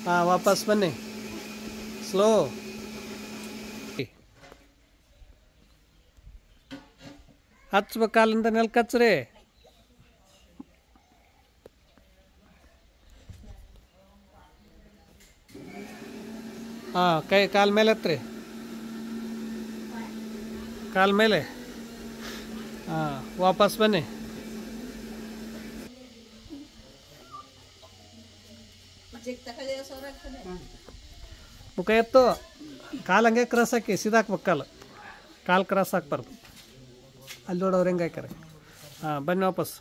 हाँ वापस बन्नी स्लो ಹಚ್ಬೇಕಲ್ಲಿಂದ ನೆಲಕ್ಕೆ ಹಚ್ಚ್ರಿ ಹಾಂ ಕೈ ಕಾಲ ಮೇಲೆ ಹತ್ರಿ ಕಾಲ ಮೇಲೆ ಹಾಂ ವಾಪಸ್ ಬನ್ನಿ ಮುಖ ಎತ್ತು ಕಾಲು ಹಂಗೆ ಕ್ರಾಸ್ ಹಾಕಿ ಸೀದಾ ಹಾಕ್ಬೇಕು ಕಾಲು ಕ್ರಾಸ್ ಹಾಕ್ಬಾರ್ದು ಅಲ್ಲಿ ನೋಡೋರು ಹೆಂಗೆ ಹಾಕ್ಯಾರ ಹಾಂ ಬನ್ನಿ ವಾಪಸ್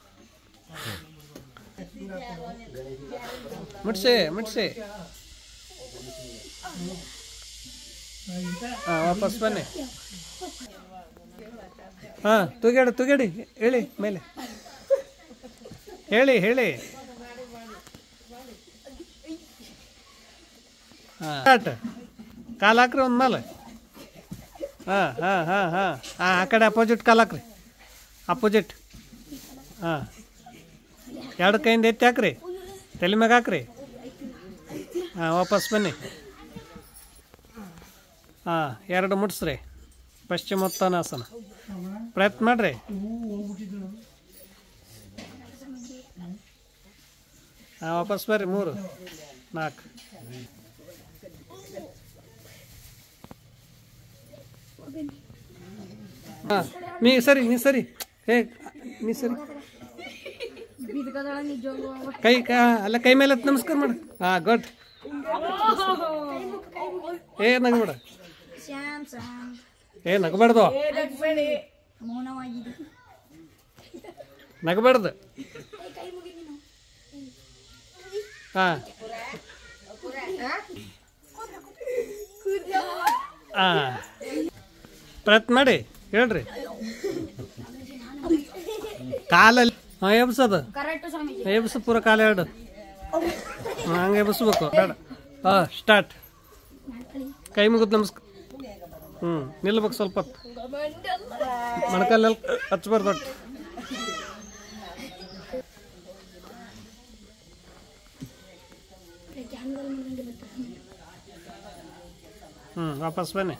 ಮುಟ್ಸಿ ಹಾಂ ವಾಪಸ್ ಬನ್ನಿ ಹಾಂ ತುಗೇಡಿ ಹೇಳಿ ಮೇಲೆ ಹೇಳಿ ಹಾಂ ಕಾಲು ಹಾಕ್ರಿ ಒಂದು ಮೇಲೆ ಹಾಂ ಆ ಕಡೆ ಅಪೋಸಿಟ್ ಕಾಲು ಹಾಕ್ರಿ ಅಪೋಸಿಟ್ ಹಾಂ ಎರಡು ಕೈಯಿಂದ ಎತ್ತಿ ಹಾಕ್ರಿ ತಲೆ ಮ್ಯಾಗ ಹಾಕ್ರಿ ಹಾಂ ವಾಪಸ್ ಬನ್ನಿ ಹಾಂ ಎರಡು ಮುಟ್ಸ್ರಿ ಪಶ್ಚಿಮೋತ್ತಾನಾಸನ ಪ್ರಯತ್ನ ಮಾಡಿರಿ ಹಾಂ ವಾಪಸ್ ಬರ್ರಿ 3 4 ಹಾಂ ನೀ ಸರಿ ಹೇ ನೀ ಸರಿ ಕೈ ಅಲ್ಲ ಕೈ ಮೇಲೆ ನಮಸ್ಕಾರ ಮಾಡು ಹಾಂ ಗುಡ್ ನಗಬೇಡ ನಗಬಾರ್ದು ನಗಬಾರ್ದು ಹಾಂ ಪ್ರಯತ್ನ ಮಾಡಿ ಹೇಳ್ರಿ ಕಾಲಲ್ಲಿ ಹಾಂ ಎಬ್ಸದು ಎಬ್ಸು ಪೂರ ಕಾಲ ಎರಡು ಹಂಗೆ ಎಬ್ಸ್ಬೇಕು ಬೇಡ ಹಾಂ ಸ್ಟಾರ್ಟ್ ಕೈ ಮುಗಿದು ನಮಸ್ಕಾರ ನಿಲ್ಬೇಕು ಸ್ವಲ್ಪ ಮೊಣಕಲ್ಲಿ ಹಚ್ಬಾರ್ದು ವಾಪಸ್ ಬನ್ನಿ